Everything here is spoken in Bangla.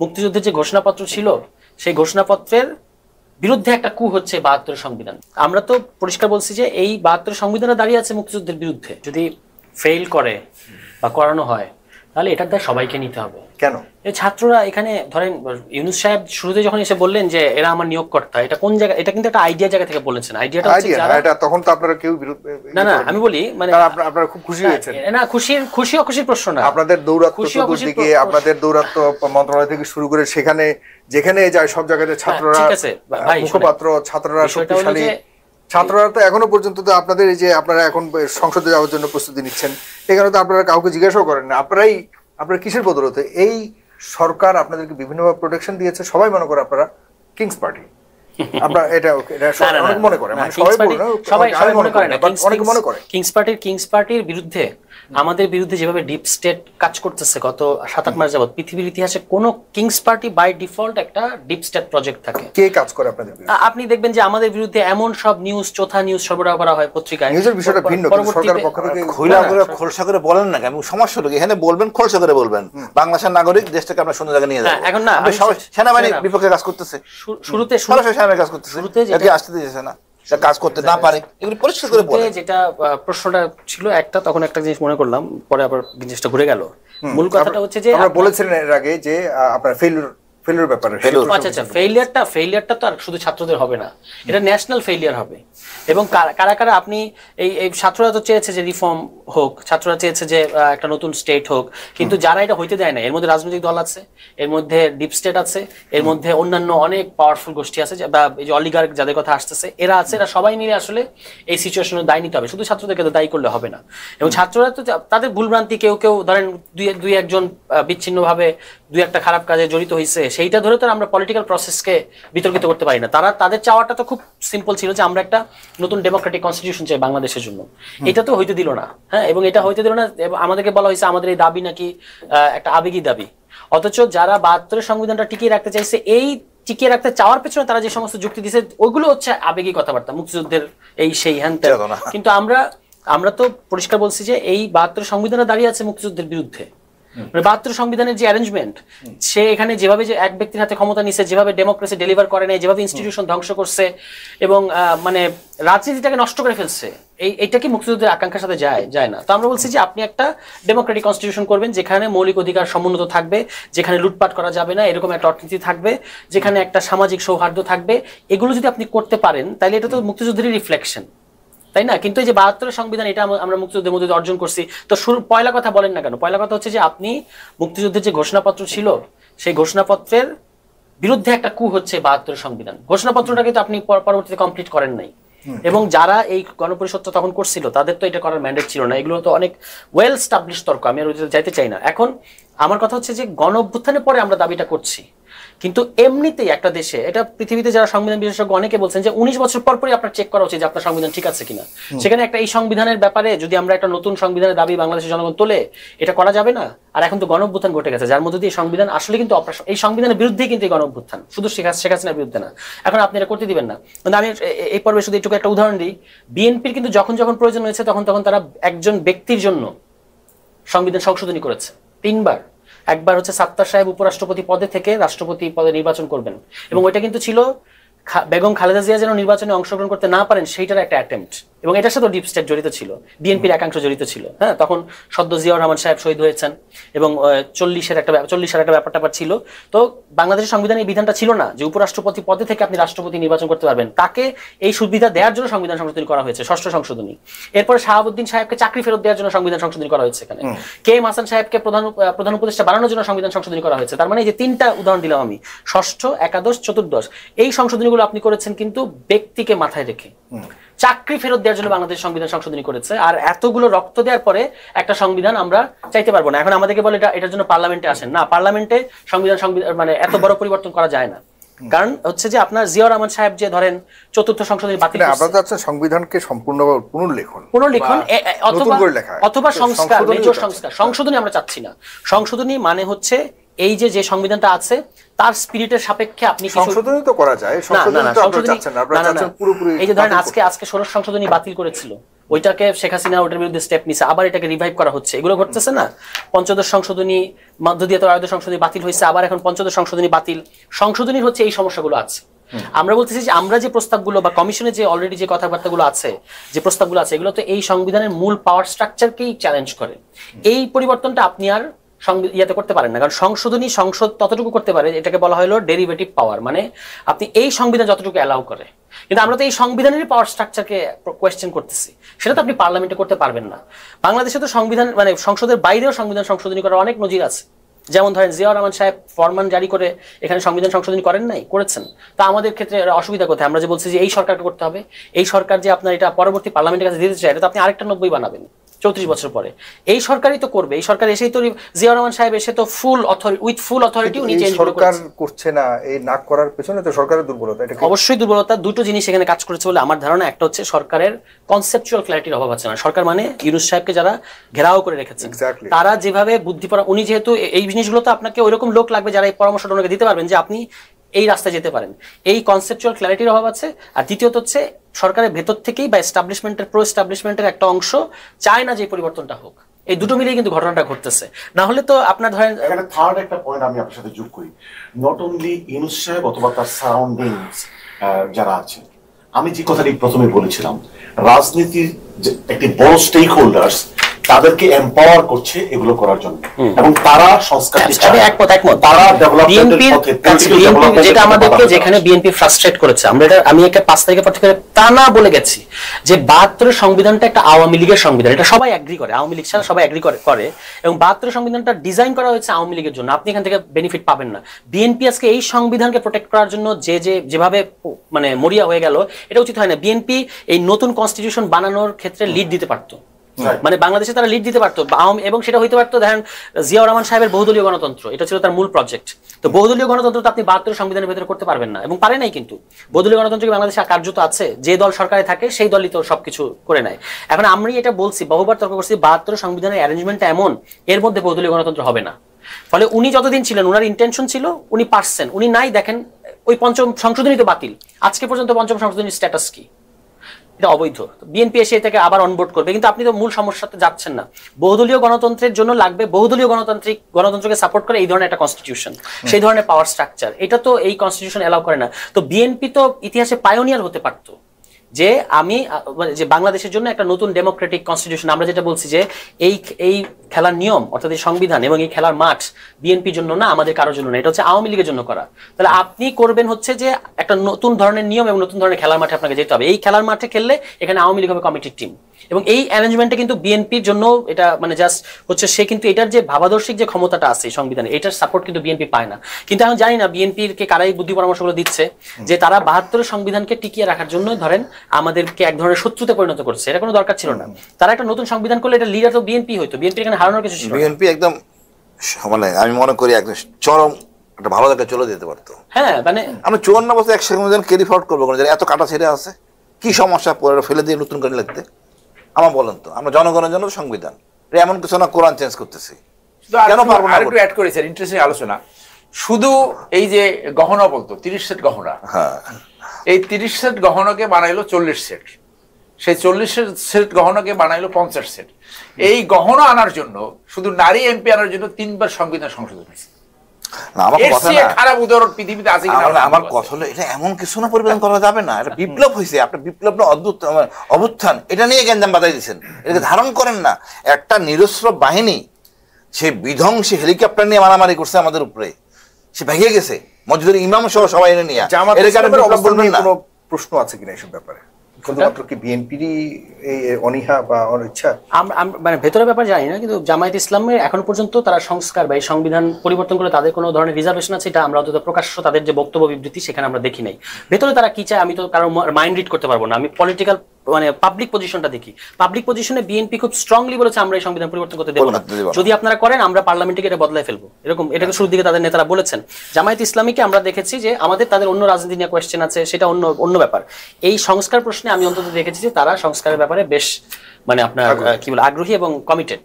মুক্তিযুদ্ধের যে ঘোষণাপত্র ছিল সেই ঘোষণাপত্রের বিরুদ্ধে একটা কু হচ্ছে ৭২ সংবিধান। আমরা তো পরিষ্কার বলছি যে এই ৭২ সংবিধানে দাঁড়িয়ে আছে মুক্তিযুদ্ধের বিরুদ্ধে। যদি ফেল করে বা করানো হয় তাহলে এটার দায় সবাইকে নিতে হবে। কেন? এই ছাত্ররা এখানে ধরেন ইউনূস সাহেব শুরুতে যখন এসে বললেন যে এরা আমার নিয়োগকর্তা, এটা কোন জায়গা, এটা কিন্তু একটা আইডিয়া জায়গা থেকে বলেছেন। আইডিয়াটা হচ্ছে এটা তখন তো আপনারা কেউ বিরোধ না আমি বলি মানে আপনারা খুব খুশি হয়েছেন না, খুশির প্রশ্ন না। আপনাদের দৌরাত্ম্য চতুর্দিকে, আপনাদের দৌরাত্ম্য মন্ত্রণালয় থেকে শুরু করে সেখানে যেখানে যায় সব জায়গাতে ছাত্ররা মুখপাত্র, ছাত্ররা শক্তিশালী। ছাত্ররা তো এখনো পর্যন্ত তো আপনাদের এই যে আপনারা এখন সংসদে যাওয়ার জন্য প্রস্তুতি নিচ্ছেন, এখানে তো আপনারা কাউকে জিজ্ঞাসাও করেন না। আপনারা কিসের বদৌলতে এই সরকার আপনাদেরকে বিভিন্নভাবে প্রোটেকশন দিয়েছে? সবাই মনে করে আপনারা কিংস পার্টি। আমরা এটা অনেক মনে করে, মানে সবাই মনে করে না, অনেকে মনে করে কিংস পার্টির বিরুদ্ধে আমাদের বিরুদ্ধে যেভাবে ডিপ স্টেট কাজ করতেছে গত ৭-৮ মাস যাবত, পৃথিবীর ইতিহাসে কোন কিংস পার্টি বাই ডিফল্ট একটা ডিপ স্টেট প্রজেক্ট থাকে। কে কাজ করে আপনাদের বিরুদ্ধে? আপনি দেখবেন যে আমাদের বিরুদ্ধে এমন সব নিউজ, চোথা নিউজ সরবরাহ করা হয় পত্রিকায়। নিউজের বিষয়টা ভিন্ন, সরকারের পক্ষ থেকে খোলসা করে বলেন না। আমি সমস্যা হলো এখানে বলবেন, খোলসা করে বলবেন বাংলাদেশের নাগরিক দেশটাকে আমরা সুন্দর জায়গায় নিয়ে যাবো। এখন না সেনাবাহিনীর বিপক্ষে কাজ করতেছে, শুরুতে সেনাবাহিনী কাজ করতেছে, একে আসতে দিয়েছে না, কাজ করতে না পারে, এগুলো পরিষ্কার করে বলে। যেটা প্রশ্নটা ছিল একটা, তখন একটা জিনিস মনে করলাম, পরে আবার জিনিসটা ঘুরে গেল। মূল কথাটা হচ্ছে যে আমরা বলেছিলেন এর আগে যে আপনার ফেলিউর ব্যাপারে। আচ্ছা, ফেলিয়ারটা তো আর শুধু ছাত্রদের হবে না, এটা ন্যাশনাল ফেলিয়ার হবে। এবং কারা আপনি এই ছাত্ররা তো চেয়েছে যে রিফর্ম হোক, ছাত্ররা চেয়েছে যে একটা নতুন স্টেট হোক, কিন্তু যারা এটা হইতে দেয় না, এর মধ্যে রাজনৈতিক দল আছে, এর মধ্যে ডিপ স্টেট আছে, এর মধ্যে অন্যান্য অনেক পাওয়ারফুল গোষ্ঠী আছে, বা এই যে অলিগার্ক যাদের কথা আসতেছে, এরা আছে, এরা সবাই মিলে আসলে এই সিচুয়েশনের দায় নিতে হবে। শুধু ছাত্রদেরকে তো দায়ী করলে হবে না। এবং ছাত্ররা তো তাদের ভুলভ্রান্তি, কেউ ধরেন দুই একজন বিচ্ছিন্নভাবে দুই একটা খারাপ কাজে জড়িত হয়েছে, সেইটা ধরে তো আমরা পলিটিক্যাল প্রসেসকে বিতর্কিত করতে পারি না। তাদের চাওয়াটা তো খুব সিম্পল ছিল যে আমরা একটা নতুন ডেমোক্রেটিক কনস্টিটিউশন চাই বাংলাদেশের জন্য। এটা তো হইতে দিল না। হ্যাঁ, এবং এটা হইতে দিল না, আমাদেরকে বলা হয়েছে আমাদের এই দাবি নাকি একটা আবেগী দাবি। অথচ যারা ৭২ সংবিধানটা টিকিয়ে রাখতে চাইছে, এই টিকিয়ে রাখতে চাওয়ার পেছনে তারা যে সমস্ত যুক্তি দিচ্ছে ওইগুলো হচ্ছে আবেগী কথাবার্তা, মুক্তিযুদ্ধের এই সেই হ্যান। কিন্তু আমরা তো পরিষ্কার বলছি যে এই ৭২ সংবিধানে দাঁড়িয়ে আছে মুক্তিযুদ্ধের বিরুদ্ধে। ৭২ সংবিধানের যে অ্যারেঞ্জমেন্ট, সে এখানে যেভাবে যে এক ব্যক্তির হাতে ক্ষমতা নিচ্ছে, যেভাবে ডেমোক্রেসি ডেলিভার করে নাই, যেভাবে ইনস্টিটিউশন ধ্বংস করছে এবং মানে রাজনীতিটাকে নষ্ট করে ফেলছে, এইটা কি মুক্তিযুদ্ধের আকাঙ্ক্ষার সাথে যায় না? তো আমরা বলছি যে আপনি একটা ডেমোক্রেটিক কনস্টিটিউশন করবেন যেখানে মৌলিক অধিকার সমুন্নত থাকবে, যেখানে লুটপাট করা যাবে না, এরকম একটা অর্থনীতি থাকবে, যেখানে একটা সামাজিক সৌহার্দ্য থাকবে। এগুলো যদি আপনি করতে পারেন তাহলে এটা তো মুক্তিযুদ্ধেরই রিফ্লেকশন, তাই না? কিন্তু এই যে ৭২ সংবিধান, এটা আমরা মুক্তিযুদ্ধের মধ্যে অর্জন করছি, তো পয়লা কথা বলেন না কেন? পয়লা কথা হচ্ছে যে আপনি মুক্তিযুদ্ধের যে ঘোষণাপত্র ছিল সেই ঘোষণাপত্রের বিরুদ্ধে একটা কু হচ্ছে ৭২ সংবিধান। ঘোষণাপত্রটা কিন্তু আপনি পরবর্তীতে কমপ্লিট করেন নাই। এবং যারা এই গণপরিষদটা তখন করছিল তাদের তো এটা করার ম্যান্ডেট ছিল না। এগুলো তো অনেক ওয়েল স্টাবলিশ তর্ক, আমি আর যাইতে চাই না। এখন আমার কথা হচ্ছে যে গণ অভ্যুত্থানের পরে আমরা দাবিটা করছি, কিন্তু এমনিতেই একটা দেশে, এটা পৃথিবীতে যারা সংবিধান বিশেষজ্ঞ অনেকে বলছেন যে 19 বছর পরই আপনার চেক করা উচিত যে আপনার সংবিধান ঠিক আছে কিনা। সেখানে একটা এই সংবিধানের ব্যাপারে যদি আমরা একটা নতুন সংবিধানের দাবি বাংলাদেশের জনগণ তোলে, এটা করা যাবে না। আর এখন তো গণ অভ্যুত্থান ঘটে গেছে, যার মধ্যে দিয়ে সংবিধান আসলে কিন্তু এই সংবিধানের বিরুদ্ধেই কিন্তু এই গণ অভ্যুত্থান, শুধু শেখ হাসিনার বিরুদ্ধে না। এখন আপনি এটা করতে দিবেন না। কিন্তু আমি এই পর্বে শুধু একটু একটা উদাহরণ দিই। বিএনপির কিন্তু যখন প্রয়োজন হয়েছে তখন তারা একজন ব্যক্তির জন্য সংবিধান সংশোধনী করেছে 3 বার। একবার হচ্ছে সাত্তার সাহেব উপরাষ্ট্রপতি পদে থেকে রাষ্ট্রপতি পদে নির্বাচন করবেন, এবং ওইটা কিন্তু ছিল বেগম খালেদা জিয়া যেন নির্বাচনে অংশগ্রহণ করতে না পারেন সেইটার একটা অ্যাটেম্পট। এবং এটার সাথে ডিপ স্টেট জড়িত ছিল, বিএনপির একাংশ জড়িত ছিল। হ্যাঁ, তখন সদ্য জিয়াউর রহমান সাহেব শহীদ হয়েছেন এবং 40-এর একটা ব্যাপার ছিল। তো বাংলাদেশের সংবিধানে এই বিধানটা ছিল না যে উপরাষ্ট্রপতি পদে থেকে আপনি রাষ্ট্রপতি নির্বাচন করতে পারবেন। তাকে এই সুবিধা দেওয়ার জন্য সংবিধান সংশোধনী করা হয়েছে, 6ষ্ঠ সংশোধনী। এরপরে শাহাবুদ্দিন সাহেবকে চাকরি ফেরত দেওয়ার জন্য সংবিধান সংশোধনী করা হয়েছে। এখানে কে এম হাসান সাহেবকে প্রধান উপদেষ্টা বানানোর জন্য সংবিধান সংশোধনী করা হয়েছে। তার মানে এই যে 3টা উদাহরণ দিলাম আমি, 6ষ্ঠ, একাদশ, চতুর্দশ, এই সংশোধনীগুলো আপনি করেছেন কিন্তু ব্যক্তিকে মাথায় রেখে। চাকরি ফেরত দেওয়ার জন্য বাংলাদেশ সংবিধান সংশোধনী করেছে। আর এতগুলো রক্ত দেওয়ার পরে একটা সংবিধান আমরা চাইতে পারবো না। এখন আমাদেরকে বলে এটার জন্য পার্লামেন্টে আসেন না, পার্লামেন্টে সংবিধান মানে এত বড় পরিবর্তন করা যায় না। কারণ হচ্ছে যে আপনার জিয়াউর রহমান সাহেব যে ধরেন 4th সংশোধনী বাতিল করছে, আপনারা চাচ্ছেন সংবিধানকে সম্পূর্ণভাবে পুনর্লেখন অথবা সংস্কার, মেজর সংস্কার। সংশোধনী আমরা চাচ্ছি না। সংশোধনী মানে হচ্ছে এই যে সংবিধানটা আছে তার স্পিরিটের সাপেক্ষে আপনি সংশোধনী তো করা যায়, সংশোধনী তো আপনারা চাচ্ছেন না, আপনারা চাচ্ছেন পুরোপুরি। এই যে ধরেন আজকে ষোড়শ সংশোধনী বাতিল করেছিল, ওইটাকে শেখ হাসিনা ওটার বিরুদ্ধে স্টেপ নিছে, আবার এটাকে রিভাইভ করা হচ্ছে, এগুলো ঘটতেছে না। পঞ্চদশ সংশোধনী, মধ্যদিয়া ত্রয়োদশ সংশোধনী বাতিল হয়েছে, আবার এখন পঞ্চদশ সংশোধনী বাতিল। সংশোধনীর হচ্ছে এই সমস্যাগুলো আছে। আমরা বলতেছি যে আমরা যে প্রস্তাবগুলো বা কমিশনে যে অলরেডি যে কথাবার্তাগুলো আছে, যে প্রস্তাবগুলো আছে, এগুলো তো এই সংবিধানের মূল পাওয়ার স্ট্রাকচারকেই চ্যালেঞ্জ করে। এই পরিবর্তনটা আপনি আর ইয়াতে করতে পারেন না, কারণ সংসদ ততটুকু করতে পারে, এটাকে বলা হলো ডেরিভেটিভ পাওয়ার, মানে আপনি এই সংবিধান যতটুকু অ্যালাউ করে। কিন্তু আমরা তো এই সংবিধানের পাওয়ার স্ট্রাকচারকে কোয়েশ্চেন করতেছি, সেটা তো আপনি পার্লামেন্টে করতে পারবেন না। বাংলাদেশে তো সংবিধান মানে সংসদের বাইরেও সংবিধান সংশোধনী করার অনেক নজির আছে। যেমন ধরেন জিয়াউর রহমান সাহেব ফরমান জারি করে এখানে সংবিধান সংশোধনী করেন নাই, করেছেন। তা আমাদের ক্ষেত্রে অসুবিধা কোথায়? আমরা যে বলছি যে এই সরকারকে করতে হবে, এই সরকার যে আপনার এটা পরবর্তী পার্লামেন্টের কাছে দিতে চায়, এটা তো আপনি আরেকটা 90 বানাবেন 34 বছর পরে। এই সরকারই তো করবে, এই সরকার এসেই তো জিয়াউর রহমান সাহেব এসে তো উইথ ফুল অথরিটি উনি চেঞ্জ সরকার করছে না। এই না করার পেছনে তো সরকারের দুর্বলতা, এটা অবশ্যই দুর্বলতা। দুটো জিনিস এখানে কাজ করেছে বলে আমার ধারণা। একটা হচ্ছে সরকারের কনসেপচুয়াল ক্ল্যারিটির অভাব আছে না। সরকার মানে ইউনূস সাহেবকে যারা ঘেরাও করে রেখেছেন, তারা যেভাবে বুদ্ধিপরা, উনি যেহেতু এই জিনিসগুলো তো আপনাকে ওইরকম লোক লাগবে যারা এই পরামর্শটা ওনাকে দিতে পারবেন যে আপনি এই রাস্তায় যেতে পারেন। এই কনসেপচুয়াল ক্ল্যারিটির অভাব আছে। আর দ্বিতীয়ত হচ্ছে সরকারের ভেতর থেকেই বা প্রো এস্টাবলিশমেন্টের একটা অংশ চায় না যে পরিবর্তনটা হোক। এই দুটো মিলিয়ে কিন্তু ঘটনাটা ঘটতেছে। না হলে তো আপনার ধরেন এখানে থার্ড একটা পয়েন্ট আমি আপনার সাথে যোগ করি, নট অনলি ইউনূস সাহেব অথবা তার সারাউন্ডিংস যারা আছে। আমি যে কথাটি প্রথমে বলেছিলাম, রাজনীতির একটি বড় স্টেক হোল্ডার্স তাদেরকে এম্পাওয়ার করছে এগুলো করার জন্য, এবং তারা সংস্কার তারা যেটা আমাদেরকে যেখানে বিএনপি ফ্রাস্ট্রেট করেছে, আমি একটা 5 তারিখের পর থেকে টানা বলে গেছি যে 72 সংবিধানটা একটা আওয়ামী লীগের সংবিধান, এটা সবাই এগ্রি করে, আওয়ামী লীগ ছাড়া সবাই এগ্রি করে, এবং 72 সংবিধানটা ডিজাইন করা হয়েছে আওয়ামী লীগের জন্য। আপনি এখান থেকে বেনিফিট পাবেন না। বিএনপি আজকে এই সংবিধানকে প্রোটেক্ট করার জন্য যেভাবে মানে মরিয়া হয়ে গেল, এটা উচিত হয় না। বিএনপি এই নতুন কনস্টিটিউশন বানানোর ক্ষেত্রে লিড দিতে পারতো, মানে বাংলাদেশে তারা লিড দিতে পারতো, এবং সেটা হইতে পারতো ধরেন জিয়াউর রহমান সাহেবের বহুদলীয় গণতন্ত্র, এটা ছিল তার মূল প্রজেক্ট। তো বহুদলীয় গণতন্ত্র তো আপনি 72 সংবিধানের ভেতরে করতে পারবেন না, এবং পারে নাই। কিন্তু বহুদলীয় গণতন্ত্র কি বাংলাদেশে কার্যত আছে? যে দল সরকারে থাকে সেই দলই তো সবকিছু করে নেয়। এখন আমি এটা বলছি, বহুবার তর্ক করছি, 72 সংবিধানের অ্যারেঞ্জমেন্টটা এমন, এর মধ্যে বহুদলীয় গণতন্ত্র হবে না। ফলে উনি যতদিন ছিলেন, ওনার ইন্টেনশন ছিল, উনি পারছেন, উনি নাই। দেখেন ওই পঞ্চম সংশোধনী তো বাতিল, আজকে পর্যন্ত পঞ্চম সংশোধনীর স্ট্যাটাস কি? এটা অবৈধ। বিএনপি এসে এটাকে আবার অনবোর্ড করবে, কিন্তু আপনি তো মূল সমস্যাতে যাচ্ছেন না। বহুদলীয় গণতন্ত্রের জন্য লাগবে বহুদলীয় গণতন্ত্রকে সাপোর্ট করে এই ধরনের একটা কনস্টিটিউশন, সেই ধরনের পাওয়ার স্ট্রাকচার। এটা তো এই কনস্টিটিউশন এলাও করে না। তো বিএনপি তো ইতিহাসে পায়োনিয়ার হতে পারতো যে যে বাংলাদেশের জন্য একটা নতুন ডেমোক্রেটিক কনস্টিটিউশন। আমরা যেটা বলছি যে এই খেলার নিয়ম অর্থাৎ এই সংবিধান এবং এই খেলার মাঠ বিএনপির জন্য না, আমাদের কারোর জন্য না, এটা হচ্ছে আওয়ামী লীগের জন্য করা। তাহলে আপনি করবেন হচ্ছে যে একটা নতুন ধরনের নিয়ম এবং নতুন ধরনের খেলার মাঠে আপনাকে যেতে হবে। এই খেলার মাঠে খেললে এখানে আওয়ামী লীগ হবে কমিটির টিম, এবং এই অ্যারেঞ্জমেন্টটা কিন্তু বিএনপির জন্য এটা মানে জাস্ট হচ্ছে সে কিন্তু এটার যে ভাবাদর্শিক যে ক্ষমতাটা আছে সংবিধানে, এটার সাপোর্ট কিন্তু বিএনপি পায় না। কিন্তু আমি জানি না বিএনপির কে কারাই বুদ্ধি পরামর্শগুলো দিচ্ছে যে তারা 72 সংবিধানকে টিকিয়ে রাখার জন্য ধরেন আমাদেরকে এক ধরনের শত্রুতে পরিণত করছে। এটা কোনো দরকার ছিল না। তারা একটা নতুন সংবিধান করলে এটা লিডার তো বিএনপি হইতো, বিএনপি এখানে হারানোর কিছু ছিল। বিএনপি একদম মানে আমি মনে করি একদম চরম একটা ভালো জায়গায় চলে যেতে পারতো। হ্যাঁ, মানে আমরা 54 বছর এক সংবিধান ক্যারি ফরওয়ার্ড করবো, এত কাটা ছেড়ে আছে, কি সমস্যা পরে ফেলে দিয়ে নতুন করে লিখতে? আমার বলেন তো, আমরা জনগণের জন্য সংবিধান, এমন কিছু না কোরআন চেঞ্জ করতেছি কেন পারবো না? আরেকটু অ্যাড করেছেন ইন্টারেস্টিং আলোচনা। শুধু এই যে গহনা বলতো 30 সেট গহনা, হ্যাঁ, এই 30 সেট গহনাকে বানাইলো 40 সেট, সেই 40 সেট গহনাকে বানাইলো 50 সেট। এই গহনা আনার জন্য, শুধু নারী এমপি আনার জন্য 3 বার সংবিধান সংশোধন হয়েছে। আমার কথা হলো এটা এমন কিছু না পরিবর্তন করা যাবে না। এটা বিপ্লব হয়েছে, আপনার বিপ্লব না অদ্ভুত অভ্যুত্থান, এটা নিয়ে গ্যাঞ্জাম বাঁধাই দিচ্ছেন। এটাকে ধারণ করেন না। একটা নিরস্ত্র বাহিনী সে বিধ্বংসী হেলিকপ্টার নিয়ে মারামারি করছে আমাদের উপরে, সে ভেঙে গেছে, মসজিদের ইমাম সহ সবাই এনে নিয়ে। কোনো প্রশ্ন আছে কিনা এইসব ব্যাপারে? শুধুমাত্র কি বিএনপিরই এই অনীহা বা অনিচ্ছা? মানে ভেতরের ব্যাপার জানি না, কিন্তু জামায়াত ইসলামের এখন পর্যন্ত তারা সংস্কার বা এই সংবিধান পরিবর্তন করে তাদের কোনো ধরনের রিজার্ভেশন আছে, এটা আমরা অন্তত প্রকাশ্য তাদের যে বক্তব্য বিবৃতি সেখানে আমরা দেখি নাই। ভেতরে তারা কি চায় আমি তো কারো মাইন্ড রিড করতে পারবো না। আমি পলিটিক্যাল মানে পাবলিক পজিশনটা দেখি। পাবলিক পজিশনে বিএনপি খুব স্ট্রংলি বলেছে আমরা এই সংবিধান পরিবর্তন করতে দেব না, যদি আপনারা করেন আমরা পার্লামেন্টে এটা বদলায় ফেলবো, এরকম এটাকে শুরুর দিকে তাদের নেতারা বলেছেন। জামায়াত ইসলামীকে আমরা দেখেছি যে তাদের অন্য রাজনীতি নিয়ে কোয়েশ্চেন আছে, সেটা অন্য ব্যাপার। এই সংস্কার প্রশ্নে আমি অন্তত দেখেছি যে তারা সংস্কারের ব্যাপারে বেশ মানে আপনার কি বলে আগ্রহী এবং কমিটেড।